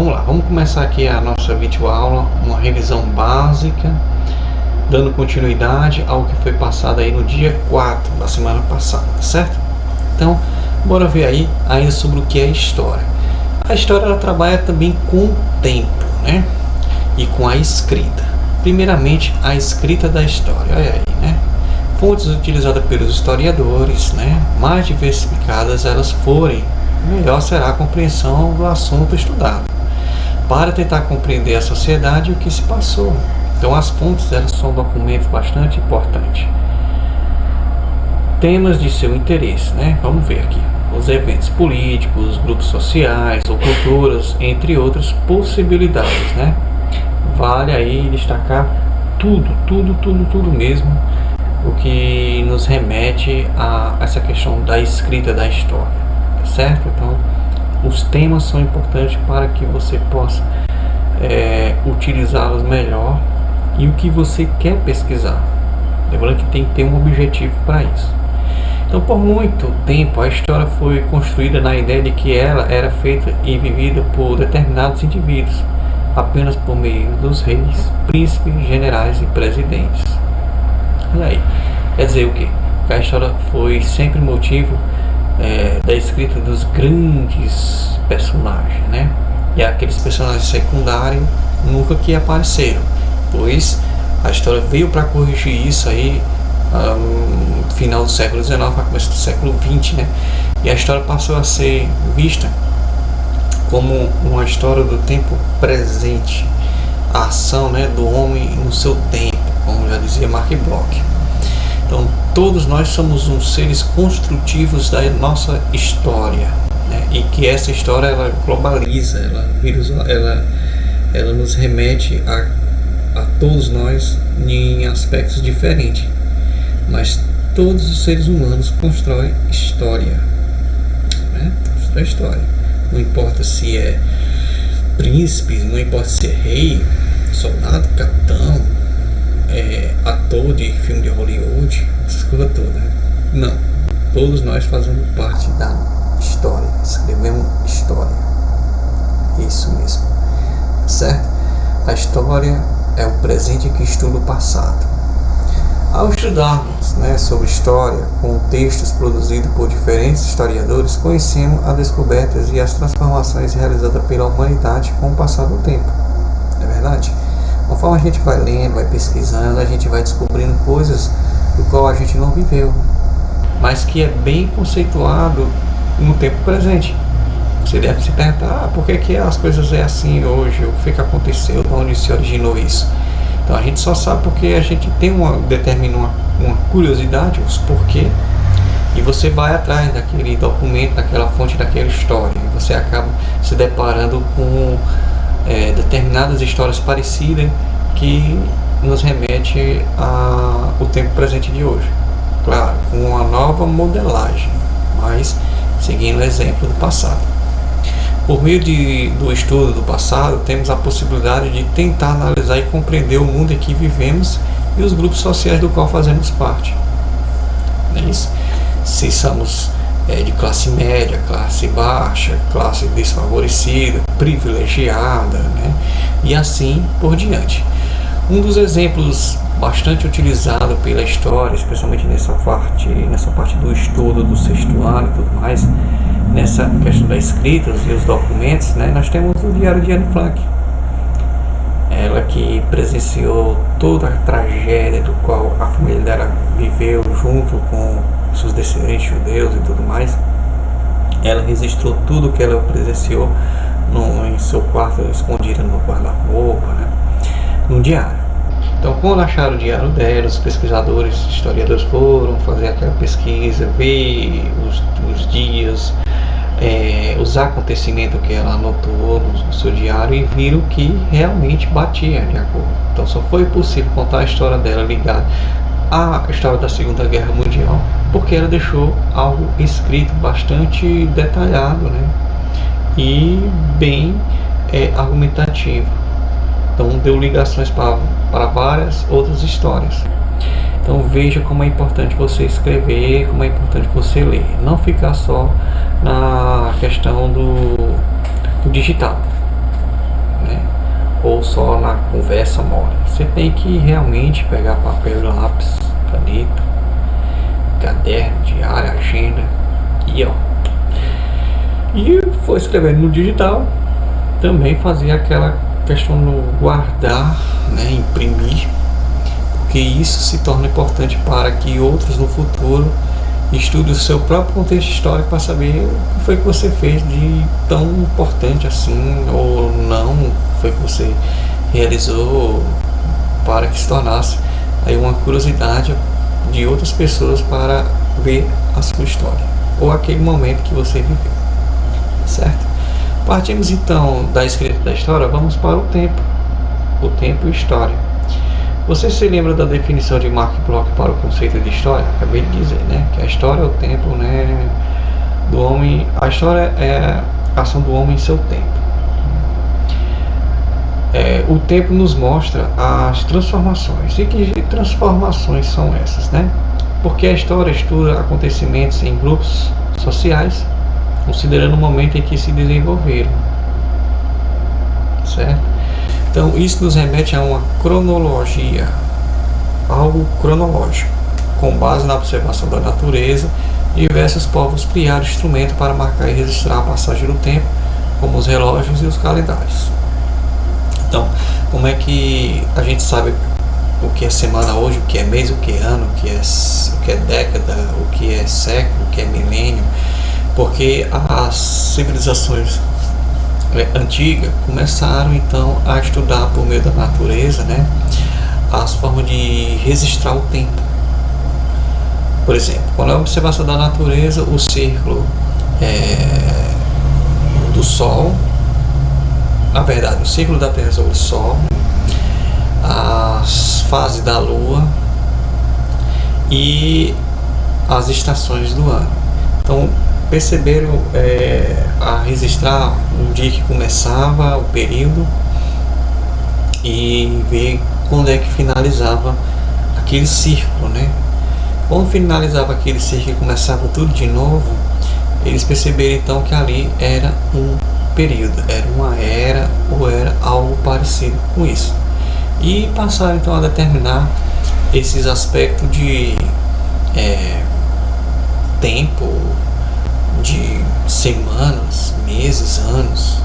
vamos lá, vamos começar aqui a nossa videoaula, uma revisão básica, dando continuidade ao que foi passado aí no dia 4 da semana passada, certo? Então, bora ver aí ainda sobre o que é história. A história ela trabalha também com o tempo, né? E com a escrita. Primeiramente, a escrita da história, olha aí, né? Fontes utilizadas pelos historiadores, né? Mais diversificadas elas forem, melhor será a compreensão do assunto estudado, para tentar compreender a sociedade e o que se passou. Então as fontes elas são documentos bastante importantes. Temas de seu interesse, né? Vamos ver aqui. Os eventos políticos, grupos sociais ou culturas, entre outras possibilidades, né? Vale aí destacar tudo mesmo, o que nos remete a essa questão da escrita da história, certo? Então, os temas são importantes para que você possa utilizá-los melhor e o que você quer pesquisar. Lembrando que tem que ter um objetivo para isso. Então, por muito tempo, a história foi construída na ideia de que ela era feita e vivida por determinados indivíduos, apenas por meio dos reis, príncipes, generais e presidentes. Olha aí, quer dizer o quê? Que a história foi sempre motivo da escrita dos grandes personagens, né? E aqueles personagens secundários nunca que apareceram, pois a história veio para corrigir isso aí no final do século XIX, para começo do século XX, né? E a história passou a ser vista como uma história do tempo presente, a ação, né, do homem no seu tempo, como já dizia Mark Bloch. Então, todos nós somos uns seres construtivos da nossa história, né? E que essa história ela globaliza, ela nos remete a todos nós em aspectos diferentes, mas todos os seres humanos constroem história, né? Constrói história. Não importa se é príncipe, não importa se é rei, soldado, capitão, ator de filme de Hollywood, essas coisas todas, né? Não, todos nós fazemos parte da história, escrevemos história, isso mesmo, certo? A história é o presente que estuda o passado. Ao estudarmos, né, sobre história, com textos produzidos por diferentes historiadores, conhecemos as descobertas e as transformações realizadas pela humanidade com o passar do tempo. É verdade? Conforme a gente vai lendo, vai pesquisando, a gente vai descobrindo coisas do qual a gente não viveu, mas que é bem conceituado no tempo presente. Você deve se perguntar, por que as coisas é assim hoje? O que foi que aconteceu? De onde se originou isso? Então a gente só sabe porque a gente determina uma curiosidade, os porquê, e você vai atrás daquele documento, daquela fonte, daquela história, e você acaba se deparando com determinadas histórias parecidas que nos remete ao tempo presente de hoje. Claro, com uma nova modelagem, mas seguindo o exemplo do passado. Por meio do estudo do passado, temos a possibilidade de tentar analisar e compreender o mundo em que vivemos e os grupos sociais do qual fazemos parte. Não é isso? Se somos de classe média, classe baixa, classe desfavorecida, privilegiada, né? E assim por diante. Um dos exemplos bastante utilizado pela história, especialmente nessa parte do estudo do sexto ano e tudo mais, nessa questão das escritas e os documentos, né, nós temos o diário de Anne Frank. Ela que presenciou toda a tragédia do qual a família dela viveu junto com seus descendentes judeus e tudo mais. Ela registrou tudo o que ela presenciou em seu quarto, escondida no guarda-roupa, né, num diário. Então, quando acharam o diário dela, os pesquisadores, historiadores foram fazer aquela pesquisa, ver os dias, os acontecimentos que ela anotou no seu diário e viram que realmente batia de acordo. Então, só foi possível contar a história dela ligada à história da Segunda Guerra Mundial, porque ela deixou algo escrito bastante detalhado, né? E bem argumentativo. Então deu ligações para várias outras histórias. Então veja como é importante você escrever, como é importante você ler. Não ficar só na questão do digital. ou só na conversa mole. Você tem que realmente pegar papel e lápis, caneta, caderno, diário, agenda e foi escrevendo no digital. Também fazia aquela questão do guardar, né, imprimir, porque isso se torna importante para que outros no futuro estudem o seu próprio contexto histórico para saber o que foi que você fez de tão importante assim, ou não foi que você realizou, para que se tornasse aí uma curiosidade de outras pessoas para ver a sua história ou aquele momento que você viveu, certo? Partimos então da escrita da história, vamos para o tempo e história. Você se lembra da definição de Mark Bloch para o conceito de história? Acabei de dizer, né, que a história é o tempo, né, do homem. A história é a ação do homem em seu tempo. O tempo nos mostra as transformações. E que transformações são essas, né? Porque a história estuda acontecimentos em grupos sociais, considerando o momento em que se desenvolveram, certo? Então isso nos remete a uma cronologia, algo cronológico, com base na observação da natureza. Diversos povos criaram instrumentos para marcar e registrar a passagem do tempo, como os relógios e os calendários. Então, como é que a gente sabe o que é semana hoje, o que é mês, o que é ano, o que é década, o que é século, o que é milênio? Porque as civilizações antigas começaram então a estudar por meio da natureza, né, as formas de registrar o tempo. Por exemplo, quando é a observação da natureza, o círculo do Sol, na verdade, o círculo da Terra sobre o Sol, as fases da Lua e as estações do ano. Então, perceberam a registrar o dia que começava o período e ver quando é que finalizava aquele círculo, né? Quando finalizava aquele círculo e começava tudo de novo, eles perceberam então que ali era um período, era uma era ou era algo parecido com isso. E passaram então a determinar esses aspectos de tempo, de semanas, meses, anos.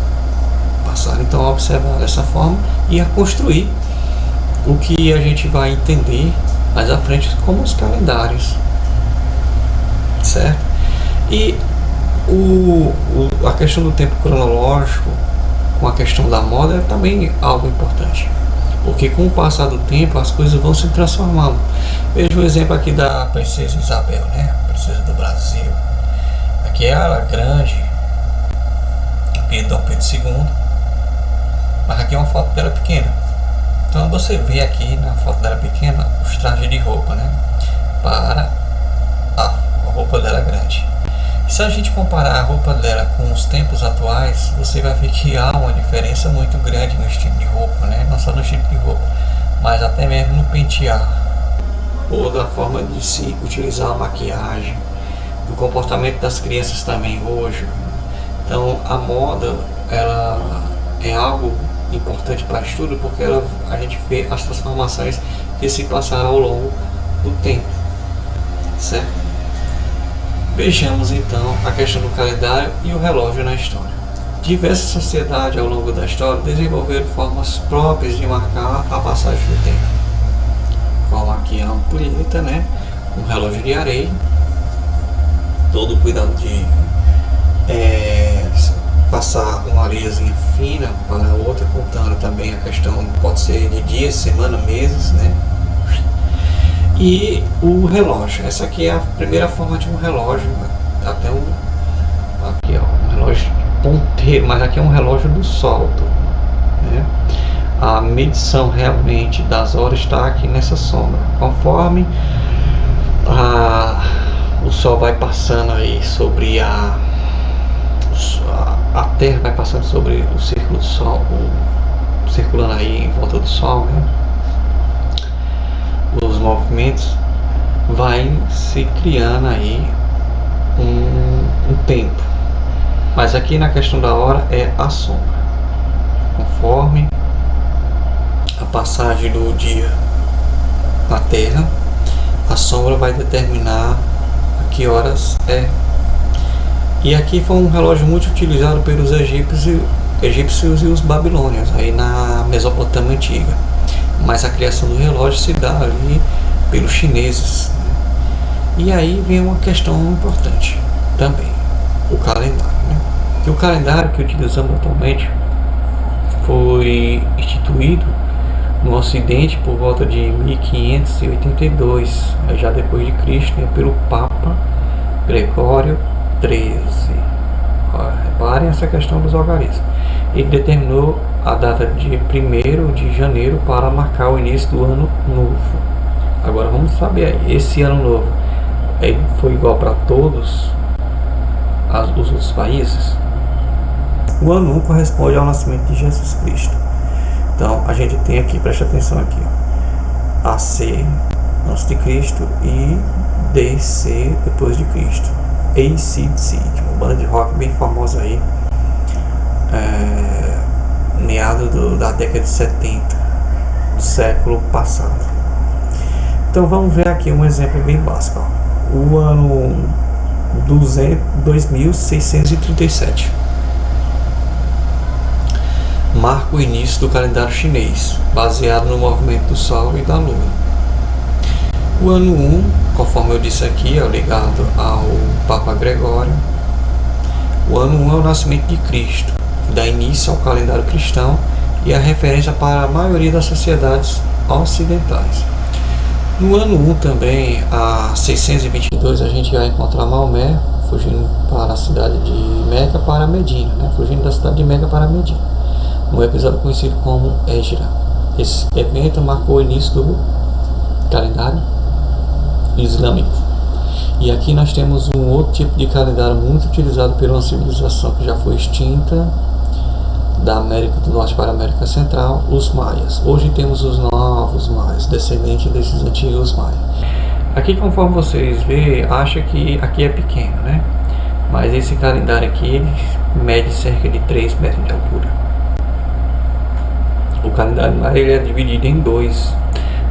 Passaram então a observar dessa forma e a construir o que a gente vai entender mais à frente como os calendários, certo? E a questão do tempo cronológico com a questão da moda é também algo importante, porque com o passar do tempo as coisas vão se transformando. Veja o exemplo aqui da princesa Isabel, né? A princesa do Brasil. Aqui é ela grande, Dom Pedro II, mas aqui é uma foto dela pequena. Então você vê aqui na foto dela pequena os trajes de roupa, né, para a roupa dela grande. E se a gente comparar a roupa dela com os tempos atuais, você vai ver que há uma diferença muito grande no estilo de roupa, né? Não só no estilo de roupa, mas até mesmo no pentear, ou da forma de se utilizar a maquiagem, do comportamento das crianças também hoje. Então a moda, ela é algo importante para estudo, porque a gente vê as transformações que se passaram ao longo do tempo, certo? Vejamos então a questão do calendário e o relógio na história. Diversas sociedades ao longo da história desenvolveram formas próprias de marcar a passagem do tempo, como aqui a ampulheta, né, um relógio de areia, todo o cuidado de passar uma areiazinha fina para a outra, contando também a questão, pode ser de dias, semana, meses, né? E o relógio, essa aqui é a primeira forma de um relógio, até aqui ó, um relógio ponteiro, mas aqui é um relógio do sol, né? A medição realmente das horas está aqui nessa sombra, conforme o sol vai passando aí sobre a Terra, vai passando sobre o círculo do Sol, circulando aí em volta do Sol, né? Os movimentos vai se criando aí um tempo, mas aqui na questão da hora é a sombra, conforme a passagem do dia na Terra, a sombra vai determinar a que horas é. E aqui foi um relógio muito utilizado pelos egípcios e os babilônios, aí na Mesopotâmia antiga. Mas a criação do relógio se dá ali pelos chineses. E aí vem uma questão importante também, o calendário. E o calendário que utilizamos atualmente foi instituído no Ocidente por volta de 1582, já depois de Cristo, pelo Papa Gregório XIII. Reparem essa questão dos algarismos. Ele determinou a data de 1º de janeiro para marcar o início do ano novo. Agora vamos saber aí, esse ano novo foi igual para todos os outros países? O ano 1 corresponde ao nascimento de Jesus Cristo. Então a gente tem aqui, preste atenção aqui, ó, AC antes de Cristo e DC depois de Cristo. AC/DC, que é uma banda de rock bem famosa aí, meado da década de 70 do século passado. Então vamos ver aqui um exemplo bem básico, ó. O ano 2637 marca o início do calendário chinês, baseado no movimento do Sol e da Lua. O ano 1, conforme eu disse aqui, é ligado ao Papa Gregório. O ano 1 é o nascimento de Cristo, que dá início ao calendário cristão e é referência para a maioria das sociedades ocidentais. No ano 1 também, a 622, a gente vai encontrar Maomé fugindo para a cidade de Meca para Medina, fugindo da cidade de Meca para Medina, um episódio conhecido como Égira. Esse evento marcou o início do calendário islâmico. E aqui nós temos um outro tipo de calendário muito utilizado por uma civilização que já foi extinta da América do Norte para a América Central, os maias. Hoje temos os novos maias, descendentes desses antigos maias. Aqui, conforme vocês veem, acha que aqui é pequeno, mas esse calendário aqui ele mede cerca de 3 metros de altura. O calendário maia ele é dividido em dois.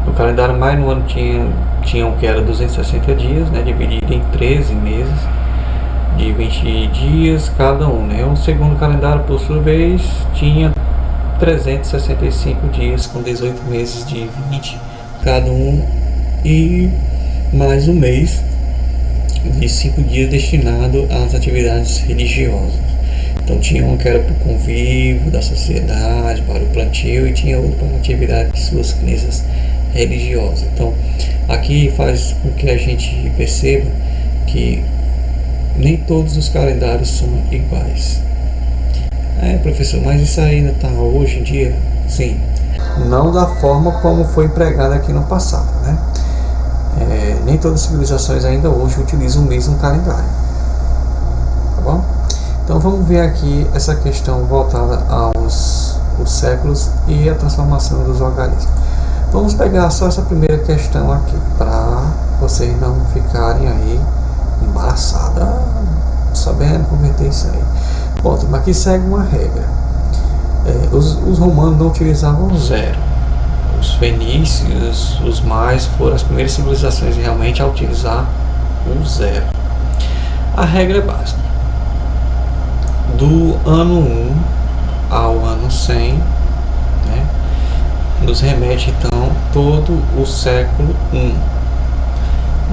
No calendário maia, no ano tinha o que era 260 dias, dividido em 13 meses de 20 dias cada um. O segundo calendário, por sua vez, tinha 365 dias com 18 meses de 20 cada um e mais um mês de 5 dias destinado às atividades religiosas. Então tinha um que era para o convívio da sociedade, para o plantio, e tinha outro para a atividade de suas crenças religiosas. Então aqui faz com que a gente perceba que nem todos os calendários são iguais. Professor, mas isso ainda está hoje em dia? Sim, não da forma como foi empregado aqui no passado, nem todas as civilizações ainda hoje utilizam o mesmo calendário, tá bom? Então vamos ver aqui essa questão voltada aos séculos e a transformação dos algarismos. Vamos pegar só essa primeira questão aqui, para vocês não ficarem aí embaraçados, sabendo converter isso aí. Bom, mas aqui segue uma regra. Os romanos não utilizavam zero. Os fenícios, os maias, foram as primeiras civilizações realmente a utilizar o zero. A regra é básica. Do ano 1 ao ano 100, nos remete então todo o século 1.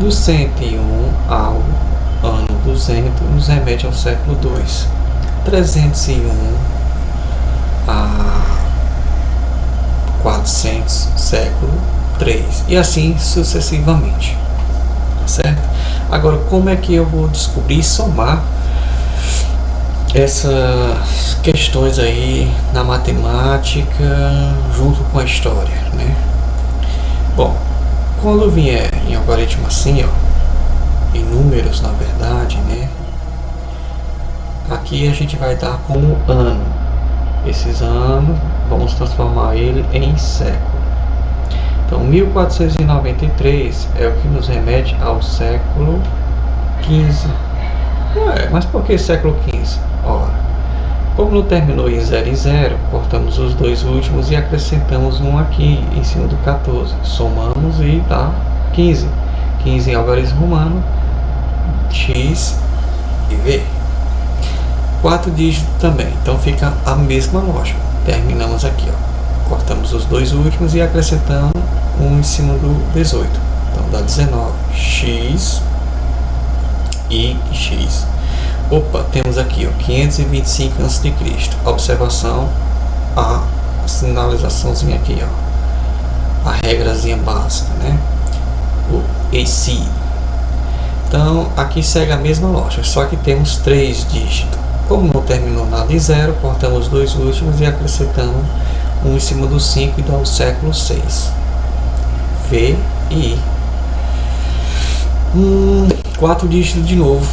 Do 101 ao ano 200 nos remete ao século 2. 301 a 400, século 3, e assim sucessivamente, certo? Agora, como é que eu vou descobrir e somar essas questões aí na matemática junto com a história, Bom, quando vier em algoritmo assim, em números, na verdade, aqui a gente vai dar como ano. Esses anos vamos transformar ele em século. Então 1493 é o que nos remete ao século XV. Mas por que século XV? Ora, Como não terminou em 0 e 0, cortamos os dois últimos e acrescentamos um aqui em cima do 14. Somamos e dá 15. 15 em algarismo romano, x e v. 4 dígitos também, então fica a mesma lógica. Terminamos aqui, ó. Cortamos os dois últimos e acrescentamos um em cima do 18. Então dá 19, x e x. Opa, temos aqui, ó, 525 a.C. Observação, a sinalizaçãozinha aqui, ó, a regrazinha básica, né? O AC. Então aqui segue a mesma lógica, só que temos 3 dígitos. Como não terminou nada em 0, cortamos os dois últimos e acrescentamos um em cima do 5 e dá o século 6. V e I. 4 dígitos de novo.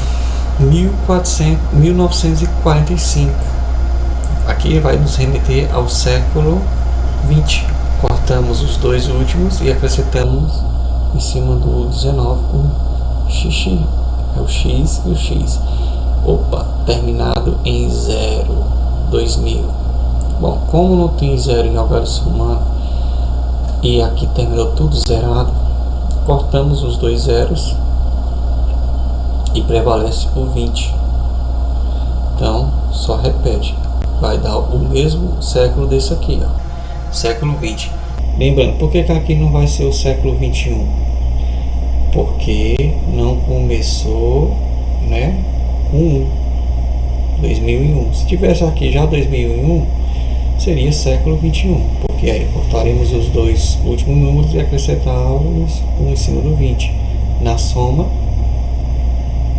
1945. Aqui vai nos remeter ao século 20. Cortamos os dois últimos e acrescentamos em cima do 19 um xixi. É o x e o x. Opa, terminado em 0, 2000. Bom, como não tem 0 em algarismo romano e aqui terminou tudo zerado, cortamos os dois zeros e prevalece o 20. Então só repete, vai dar o mesmo século desse aqui, ó, século 20. Lembrando, por que aqui não vai ser o século 21? Porque não começou, né, com 2001. Se tivesse aqui já 2001, seria século 21, porque aí cortaremos os dois últimos números e acrescentávamos um em cima do 20. Na soma,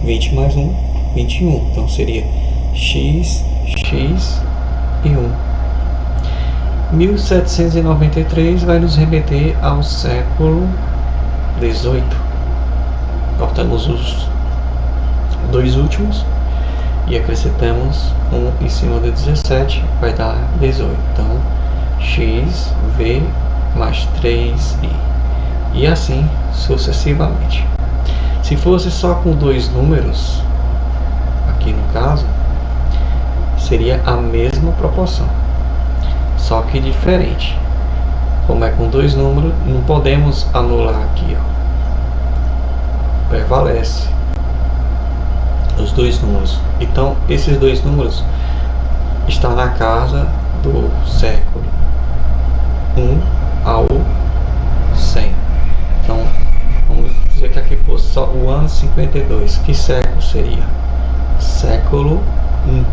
20 mais 1, 21. Então seria x, x e 1. 1793 vai nos remeter ao século 18. Cortamos os dois últimos e acrescentamos um em cima do 17, vai dar 18. Então x, v mais 3i. E assim sucessivamente. Se fosse só com dois números, aqui no caso, seria a mesma proporção, só que diferente. Como é com dois números, não podemos anular aqui, ó. Prevalece os dois números. Então esses dois números estão na casa do século 1 ao 100. Então vamos dizer que aqui fosse só o ano 52. Que século seria? Século 1.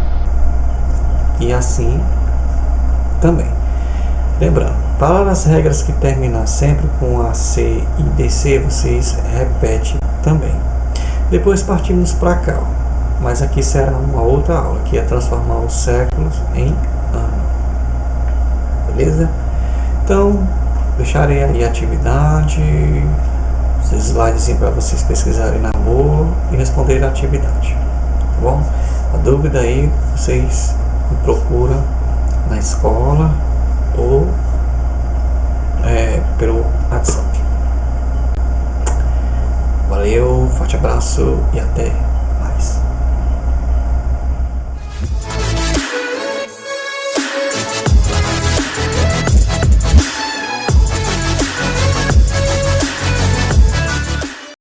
E assim também. Lembrando, para as regras que terminam sempre com AC e DC, vocês repetem também. Depois partimos para cá, ó. Mas aqui será uma outra aula, que é transformar os séculos em ano. Beleza? Então, deixarei aí a atividade, os slides para vocês pesquisarem na boa e responderem a atividade. Tá bom? A dúvida aí, vocês me procuram na escola ou pelo WhatsApp. Valeu, forte abraço e até!